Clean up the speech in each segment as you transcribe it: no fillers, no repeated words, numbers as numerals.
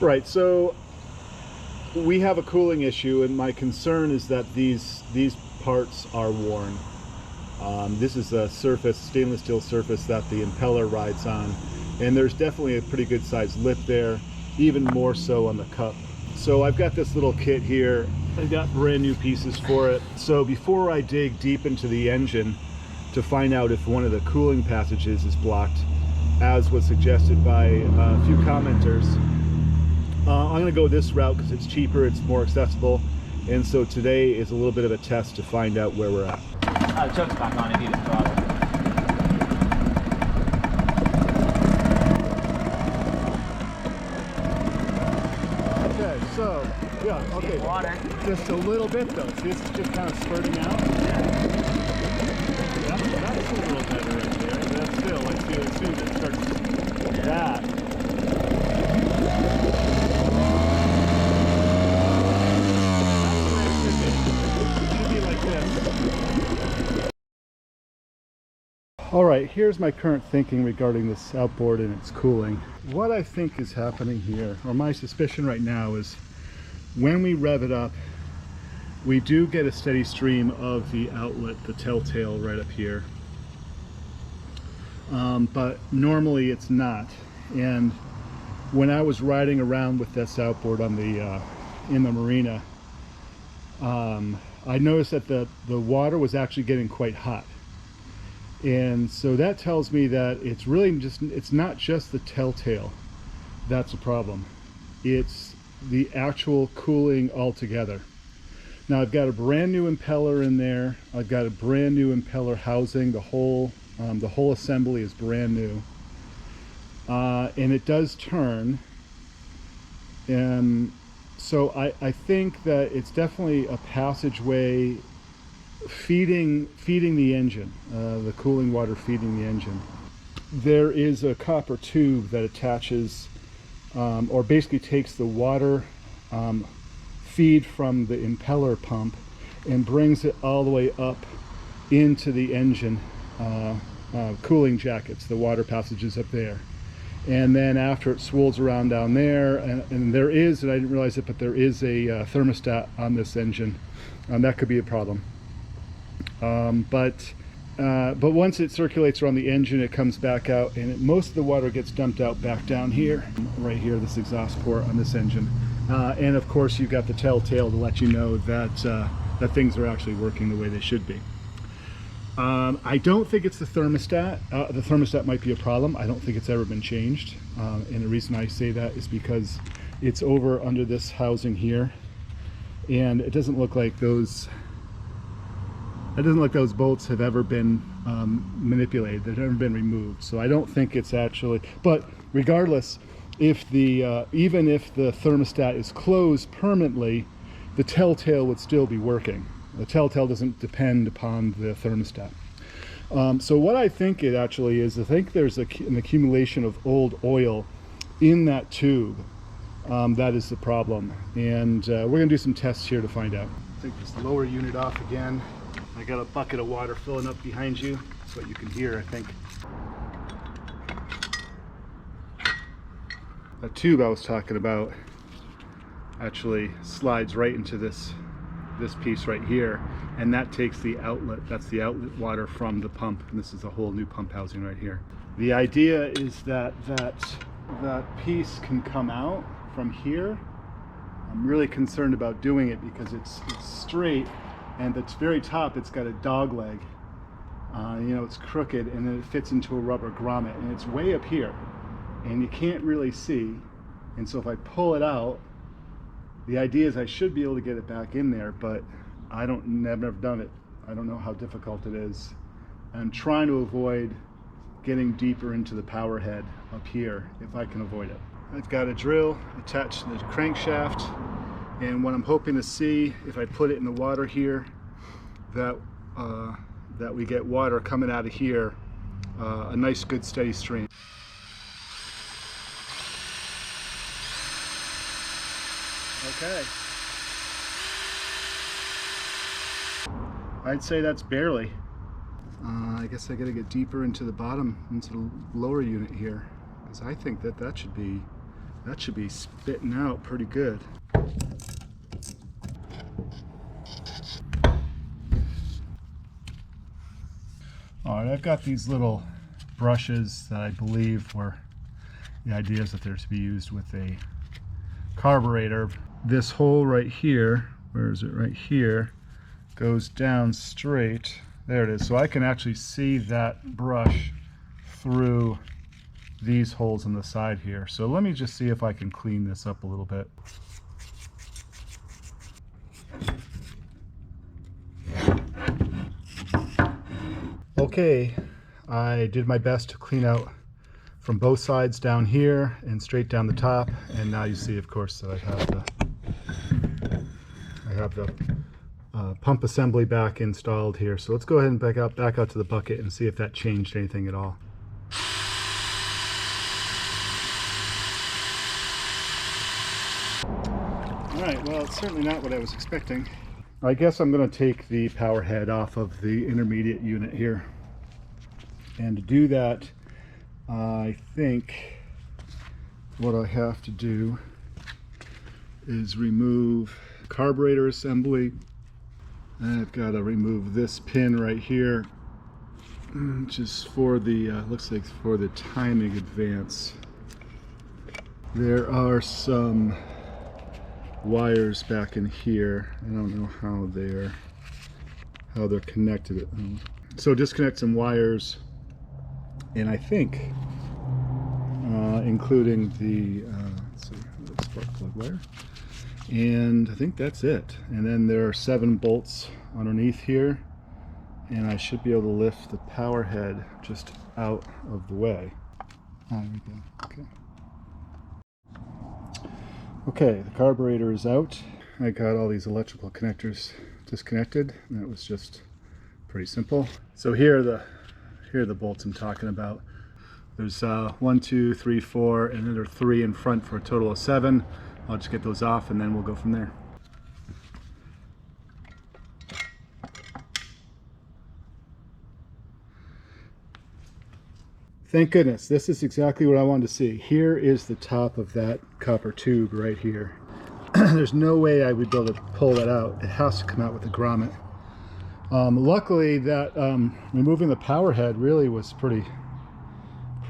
Right, so we have a cooling issue, and my concern is that these parts are worn. This is a surface, stainless steel surface that the impeller rides on, and there's definitely a pretty good sized lip there, even more so on the cup. So I've got this little kit here. I've got brand new pieces for it. So before I dig deep into the engine to find out if one of the cooling passages is blocked, as was suggested by a few commenters, I'm going to go this route because it's cheaper, it's more accessible, and so today is a little bit of a test to find out where we're at. The choke's back on if you just throttle. Okay, so, yeah, okay. Water. Just a little bit though. See, this is just kind of spurting out. Yeah. That's a little better right there. But that's still, like, see, as soon as it starts that. All right, here's my current thinking regarding this outboard and its cooling. What I think is happening here, or my suspicion right now, is when we rev it up, we do get a steady stream of the outlet, the telltale right up here. But normally it's not. And when I was riding around with this outboard on the in the marina, I noticed that the water was actually getting quite hot. And so that tells me that it's really it's not just the telltale that's a problem. It's the actual cooling altogether. Now I've got a brand new impeller in there. I've got a brand new impeller housing. The whole assembly is brand new. And it does turn. So I think that it's definitely a passageway feeding the engine, the cooling water feeding the engine. There is a copper tube that attaches or basically takes the water feed from the impeller pump and brings it all the way up into the engine cooling jackets, the water passages up there. And then after it swirls around down there, and there is, and I didn't realize it, but there is a thermostat on this engine. That could be a problem. But once it circulates around the engine, it comes back out, and most of the water gets dumped out back down here, right here, this exhaust port on this engine. And of course, you've got the telltale to let you know that that things are actually working the way they should be. I don't think it's the thermostat. The thermostat might be a problem. I don't think it's ever been changed. And the reason I say that is because it's over under this housing here, and it doesn't look like those bolts have ever been manipulated. They've never been removed. So I don't think it's actually, but regardless, if even if the thermostat is closed permanently, the telltale would still be working. The telltale doesn't depend upon the thermostat. So what I think it actually is, I think there's an accumulation of old oil in that tube. That is the problem. And we're gonna do some tests here to find out. Take this lower unit off again. I got a bucket of water filling up behind you. That's what you can hear, I think. That tube I was talking about actually slides right into this piece right here, and that takes the outlet. That's the outlet water from the pump, and this is a whole new pump housing right here. The idea is that piece can come out from here. I'm really concerned about doing it because it's straight, and at the very top it's got a dog leg. You know, it's crooked, and then it fits into a rubber grommet, and it's way up here, and you can't really see. And so if I pull it out, the idea is I should be able to get it back in there, but I've never done it. I don't know how difficult it is. I'm trying to avoid getting deeper into the power head up here if I can avoid it. I've got a drill attached to the crankshaft, and what I'm hoping to see, if I put it in the water here, that we get water coming out of here, a nice good steady stream. Okay. I'd say that's barely. I guess I gotta get deeper into the bottom, into the lower unit here, because I think that should be That should be spitting out pretty good. All right, I've got these little brushes that I believe were, the idea is that they're to be used with a carburetor. This hole right here, where is it? Right here, goes down straight. There it is. So I can actually see that brush through these holes on the side here. So let me just see if I can clean this up a little bit. Okay, I did my best to clean out from both sides down here and straight down the top, and now you see, of course, that I have the pump assembly back installed here. So let's go ahead and back out to the bucket and see if that changed anything at all. All right, well, it's certainly not what I was expecting. I guess I'm going to take the power head off of the intermediate unit here. And to do that, I think what I have to do is remove the carburetor assembly. And I've got to remove this pin right here, which is for the, looks like for the timing advance. There are some wires back in here. I don't know how they're connected. So disconnect some wires, and I think including the let's see, the spark plug wire, and I think that's it. And then there are 7 bolts underneath here, and I should be able to lift the power head just out of the way. There we go. Okay. Okay, the carburetor is out. I got all these electrical connectors disconnected. That was just pretty simple. So here are the bolts I'm talking about. There's 1, 2, 3, 4, and then there are 3 in front for a total of 7. I'll just get those off and then we'll go from there. Thank goodness, this is exactly what I wanted to see. Here is the top of that copper tube right here. There's no way I would be able to pull that out. It has to come out with a grommet. Luckily, that removing the power head really was pretty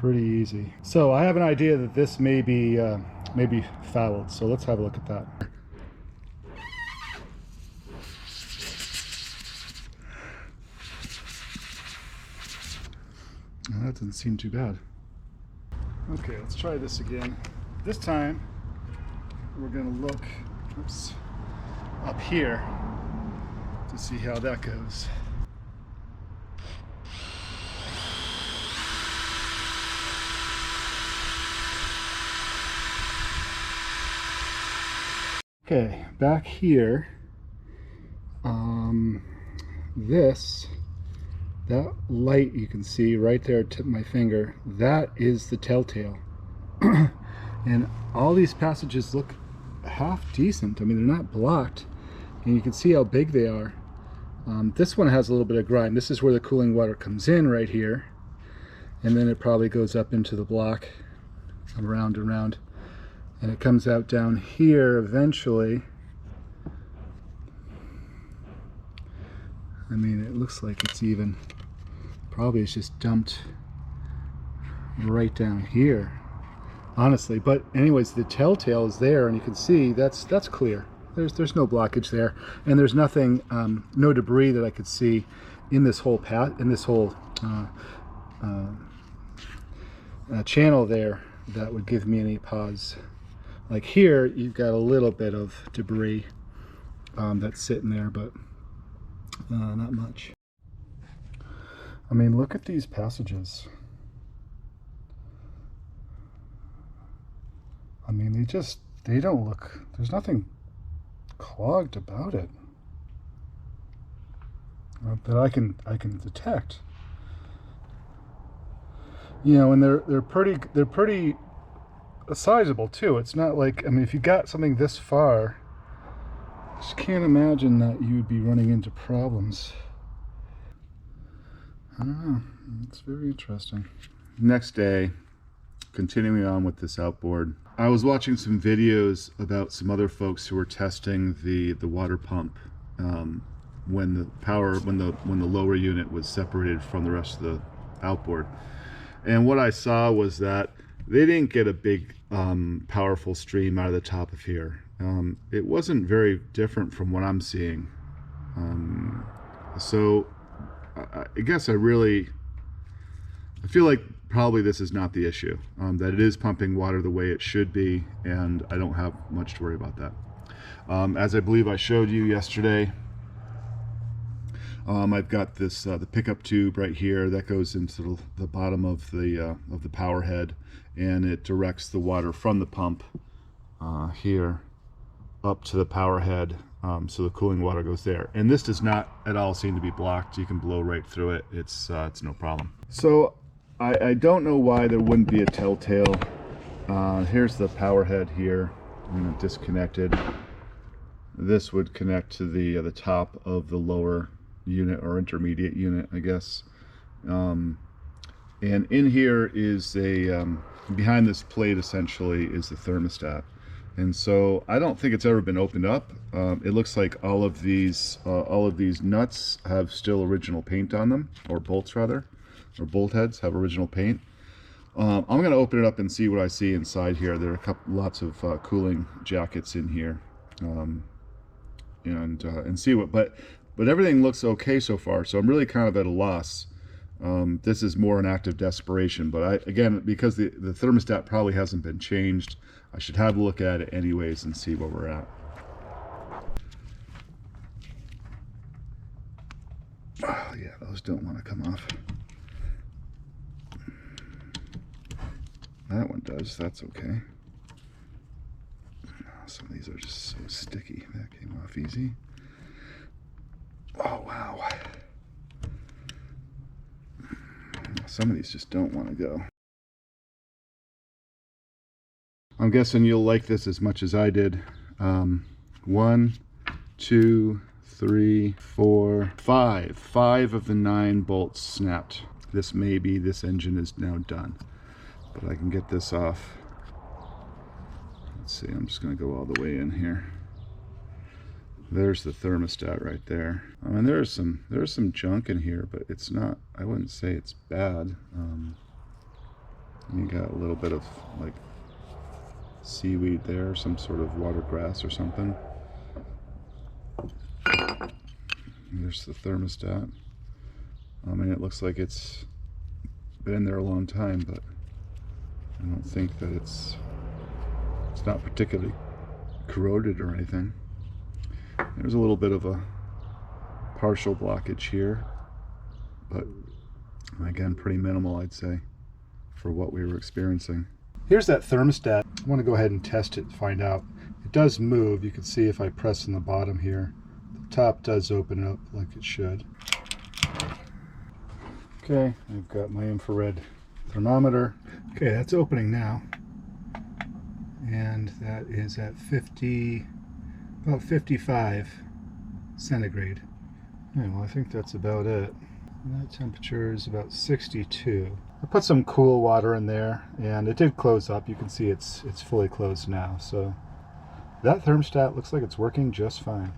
easy. So I have an idea that this may be fouled. So let's have a look at that. That doesn't seem too bad. Okay, let's try this again. This time we're going to look up here to see how that goes. Okay, back here, that light you can see right there at the tip of my finger, that is the telltale. And all these passages look half decent. I mean, they're not blocked, and you can see how big they are. This one has a little bit of grime. This is where the cooling water comes in right here, and then it probably goes up into the block, around and around, and it comes out down here eventually. I mean, it looks like it's even, probably it's just dumped right down here, honestly. But anyways, the telltale is there, and you can see that's clear. There's no blockage there, and there's nothing, no debris that I could see in this whole channel there that would give me any pause. Like here, you've got a little bit of debris that's sitting there, but not much. I mean, look at these passages. I mean, they don't look, there's nothing clogged about it that I can detect. You know, and they're pretty sizable too. It's not like, I mean, if you got something this far, I just can't imagine that you would be running into problems. I don't know. It's very interesting. Next day, continuing on with this outboard, I was watching some videos about some other folks who were testing the water pump when the lower unit was separated from the rest of the outboard. And what I saw was that they didn't get a big powerful stream out of the top of here. It wasn't very different from what I'm seeing. So I guess I feel like probably this is not the issue, that it is pumping water the way it should be, and I don't have much to worry about that. As I believe I showed you yesterday, I've got this the pickup tube right here that goes into the bottom of the power head, and it directs the water from the pump here up to the power head, so the cooling water goes there. And this does not at all seem to be blocked. You can blow right through it. It's no problem. So I don't know why there wouldn't be a telltale. Here's the power head here. I'm going to disconnect it. This would connect to the top of the lower unit, or intermediate unit, I guess. And in here is behind this plate essentially is the thermostat. And so I don't think it's ever been opened up. It looks like all of these nuts have still original paint on them, or bolts rather, or bolt heads have original paint. I'm going to open it up and see what I see inside here. There are lots of cooling jackets in here, and see what. But everything looks okay so far. So I'm really kind of at a loss. This is more an act of desperation. But again, because the thermostat probably hasn't been changed, I should have a look at it anyways and see where we're at. Oh yeah, those don't want to come off. That one does. That's okay. Some of these are just so sticky. That came off easy. Oh wow. Some of these just don't want to go. I'm guessing you'll like this as much as I did. 1, 2, 3, 4, 5. 5 of the 9 bolts snapped. This engine is now done. But I can get this off. Let's see, I'm just going to go all the way in here. There's the thermostat right there. I mean, there's some junk in here, but it's not, I wouldn't say it's bad. You got a little bit of like seaweed there, some sort of water grass or something. There's the thermostat. I mean, it looks like it's been in there a long time, but I don't think that it's not particularly corroded or anything. There's a little bit of a partial blockage here, but again, pretty minimal, I'd say, for what we were experiencing. Here's that thermostat. I want to go ahead and test it to find out. It does move. You can see if I press on the bottom here, the top does open up like it should. Okay, I've got my infrared thermometer. Okay, that's opening now. And that is at about 55 centigrade. Okay, well, I think that's about it. And that temperature is about 62. I put some cool water in there, and it did close up. You can see it's fully closed now. So that thermostat looks like it's working just fine.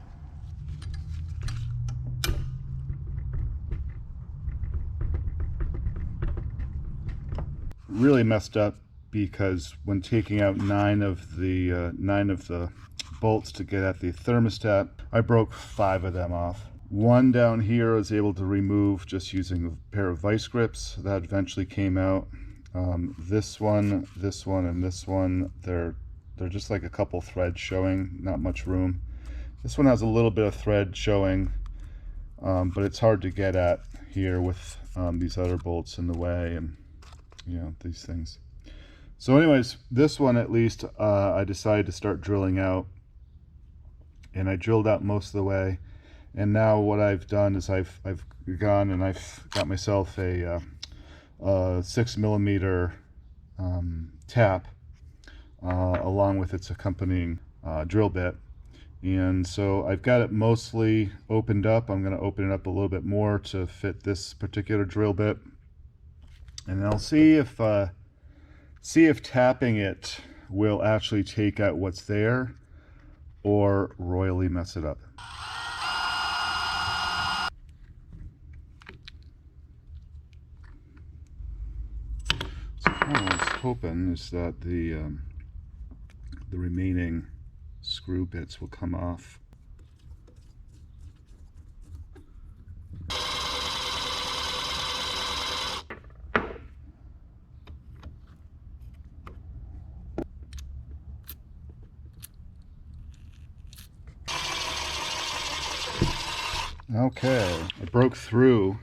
Really messed up because when taking out 9 of the bolts to get at the thermostat, I broke 5 of them off. One down here I was able to remove just using a pair of vice grips. That eventually came out. This one, and this one, they're just like a couple threads showing, not much room. This one has a little bit of thread showing, but it's hard to get at here with these other bolts in the way, and these things. So anyways, this one at least I decided to start drilling out, and I drilled out most of the way. And now what I've done is I've gone and I've got myself a 6mm tap along with its accompanying drill bit. And so I've got it mostly opened up. I'm going to open it up a little bit more to fit this particular drill bit, and I'll see if tapping it will actually take out what's there or royally mess it up. So what I was hoping is that the remaining screw bits will come off. Okay, I broke through,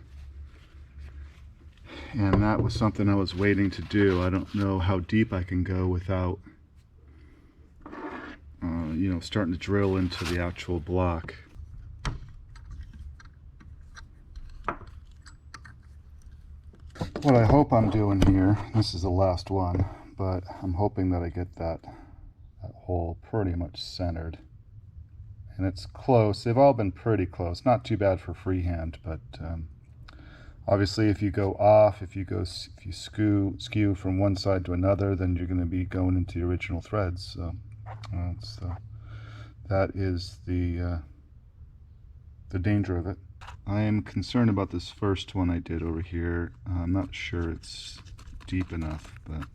and that was something I was waiting to do. I don't know how deep I can go without, you know, starting to drill into the actual block. What I hope I'm doing here, this is the last one, but I'm hoping that I get that hole pretty much centered. And it's close. They've all been pretty close. Not too bad for freehand, but obviously if you go off, if you skew from one side to another, then you're going to be going into the original threads. So that is the danger of it. I am concerned about this first one I did over here. I'm not sure it's deep enough, but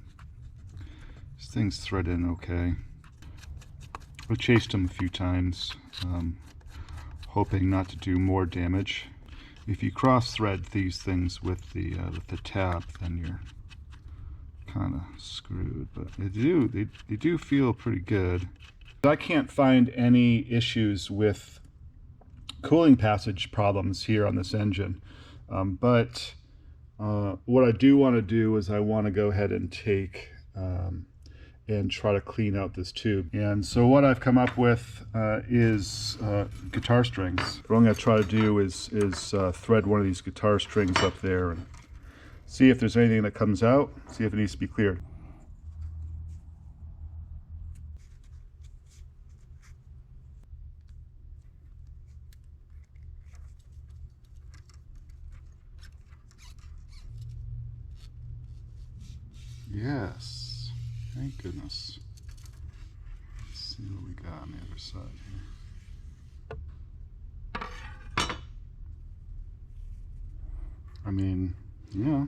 this thing's threaded in okay. I chased them a few times, hoping not to do more damage. If you cross thread these things with the tap, then you're kind of screwed. But they do feel pretty good. I can't find any issues with cooling passage problems here on this engine, but what I do want to do is I want to go ahead and take and try to clean out this tube. And so what I've come up with is guitar strings. What I'm going to try to do is thread one of these guitar strings up there and see if there's anything that comes out, see if it needs to be cleared. Yes, thank goodness. Let's see what we got on the other side here. I mean, yeah,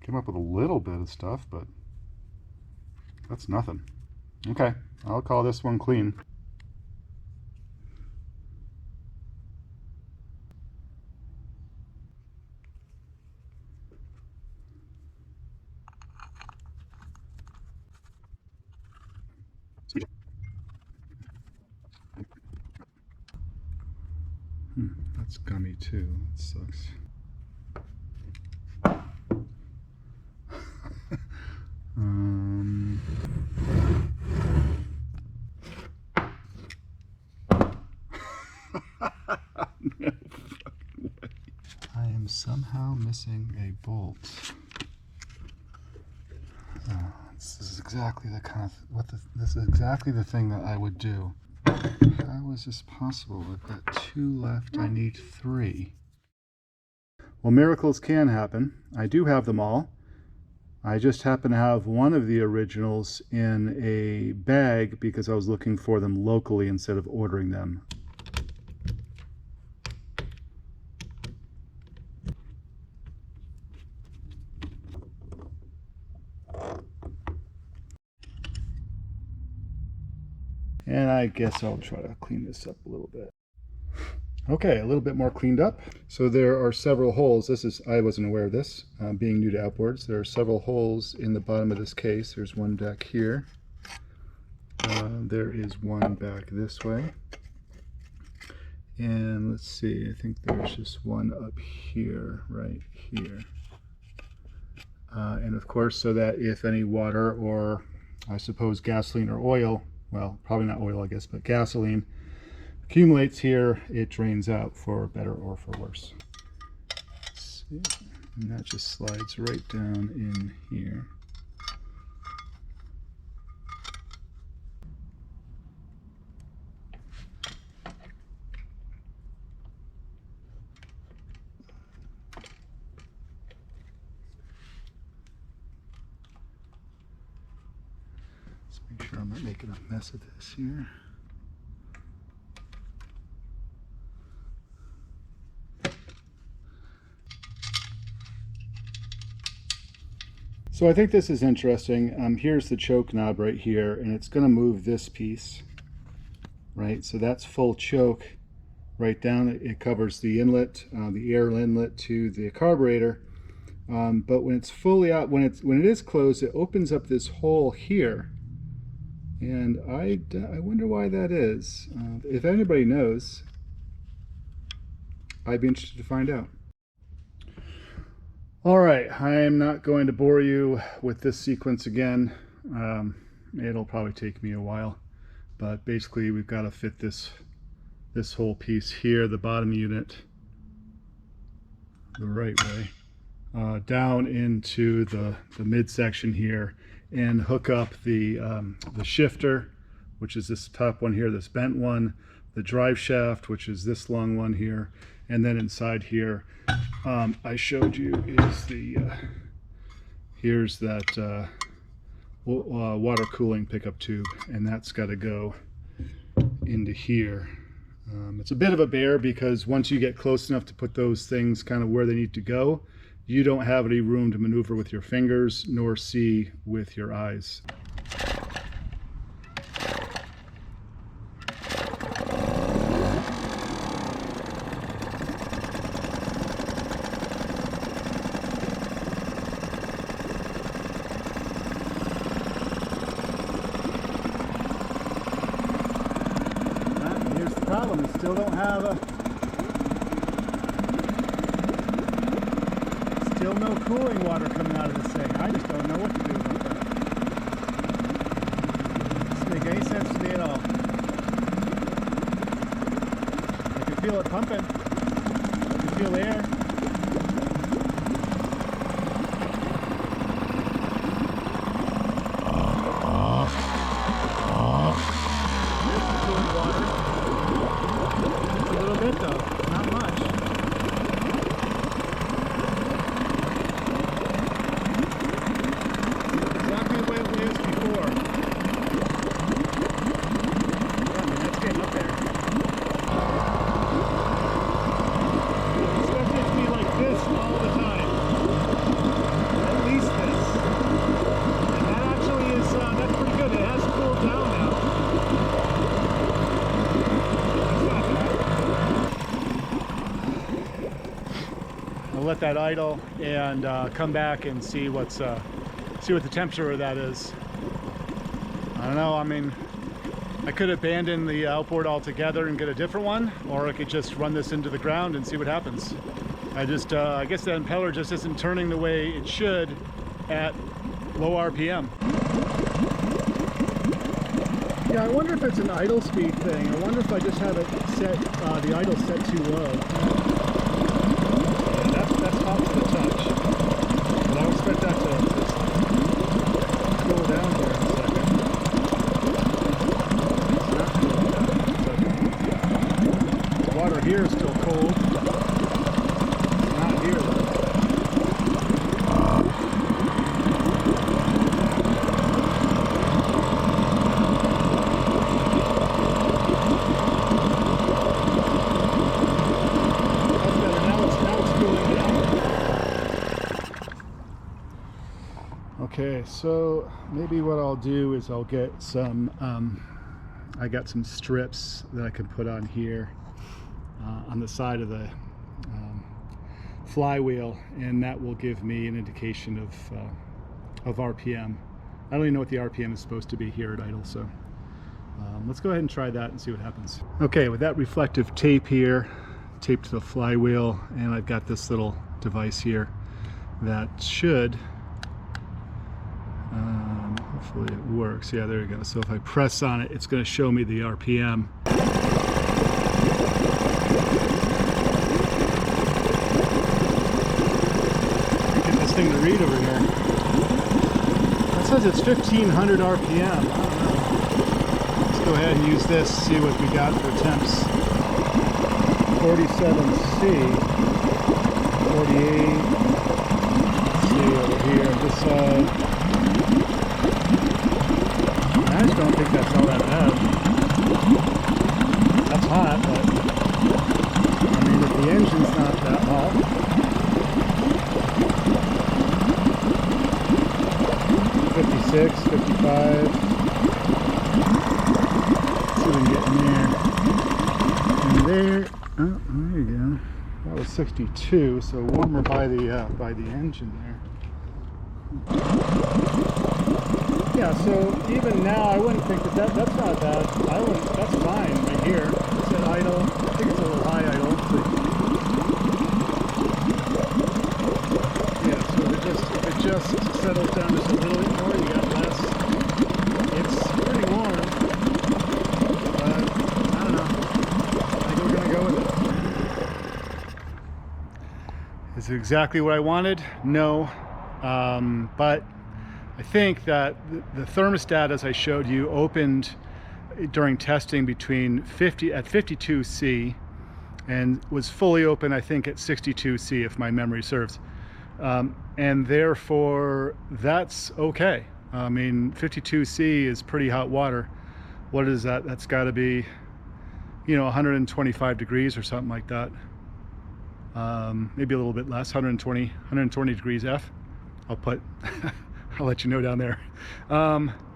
came up with a little bit of stuff, but that's nothing. Okay, I'll call this one clean. That's gummy too. That sucks. No fucking way. I am somehow missing a bolt. This is exactly the kind of this is exactly the thing that I would do. How is this possible? I've got 2 left. I need 3. Well, miracles can happen. I do have them all. I just happen to have one of the originals in a bag because I was looking for them locally instead of ordering them. And I guess I'll try to clean this up a little bit. Okay, a little bit more cleaned up. So there are several holes. I wasn't aware of this, being new to outboards. There are several holes in the bottom of this case. There's one back here. There is one back this way. And let's see, I think there's just one up here, right here. And of course, so that if any water or I suppose gasoline or oil, well, probably not oil, I guess, but gasoline accumulates here, it drains out for better or for worse. Let's see. And that just slides right down in here. Let's make sure I'm not making a mess of this here. So I think this is interesting. Here's the choke knob right here, and it's going to move this piece, right? So that's full choke right down. It covers the inlet, the air inlet to the carburetor. But when it's fully out, when it is closed, it opens up this hole here, and I wonder why that is. If anybody knows, I'd be interested to find out. All right, I am not going to bore you with this sequence again. It'll probably take me a while, but basically we've got to fit this whole piece here, the bottom unit, the right way, down into the midsection here, and hook up the shifter, which is this top one here, this bent one, the drive shaft, which is this long one here, and then inside here, I showed you is here's that water cooling pickup tube, and that's got to go into here. It's a bit of a bear because once you get close enough to put those things kind of where they need to go, you don't have any room to maneuver with your fingers nor see with your eyes. We still don't have still no cooling water coming out of this thing. I just don't know what to do about that. It doesn't make any sense to me at all. I can feel it pumping. I can feel the air. Not much. Exactly the way it was before. Yeah, I mean, that's getting up there. Expect it to be like this all the time. At least this. And that actually is, that's pretty good. It has cooled down now. Let that idle and come back and see what the temperature of that is. I don't know. I mean, I could abandon the outboard altogether and get a different one, or I could just run this into the ground and see what happens. I guess the impeller just isn't turning the way it should at low RPM. Yeah, I wonder if it's an idle speed thing. I wonder if I just have it set, the idle set too low. That's hot to the touch. But I expect that to cool down here in a second. It's not cooling down. The water here is still cold. It's not here though. Okay, so maybe what I'll do is I'll get some, I got some strips that I can put on here on the side of the flywheel, and that will give me an indication of RPM. I don't even know what the RPM is supposed to be here at idle, so let's go ahead and try that and see what happens. Okay, with that reflective tape here, taped to the flywheel, and I've got this little device here that should hopefully it works. Yeah, there you go. So if I press on it, it's going to show me the RPM. Get this thing to read over here. It says it's 1500 RPM. I don't know. Let's go ahead and use this, see what we got for temps. 47C, 48. Let's see over here, this side. I just don't think that's all that bad. That's hot, but I mean, if the engine's not that hot. 56, 55. Let's see if we can get in there. And there, oh, there you go. That was 62, so warmer by the engine there. Yeah, so even now I wouldn't think that's not bad. That's fine right here. It's at idle. I think it's a little high idle. Yeah, so if it just settles down just a little bit more, you got less. It's pretty warm. But I don't know. I think we're gonna go with it. Is it exactly what I wanted? No. But I think that the thermostat, as I showed you, opened during testing between 52 C and was fully open, I think, at 62 C, if my memory serves. And therefore, that's okay. I mean, 52 C is pretty hot water. What is that? That's got to be, 125 degrees or something like that. Maybe a little bit less, 120 degrees F. I'll let you know down there.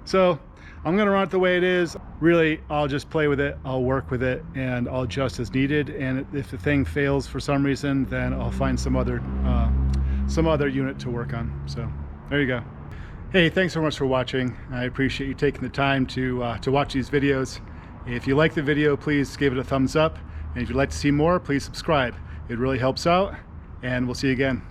So I'm gonna run it the way it is. Really, I'll just play with it, I'll work with it, and I'll adjust as needed. And if the thing fails for some reason, then I'll find some other unit to work on. So there you go. Hey, thanks so much for watching. I appreciate you taking the time to watch these videos. If you like the video, please give it a thumbs up. And if you'd like to see more, please subscribe. It really helps out, and we'll see you again.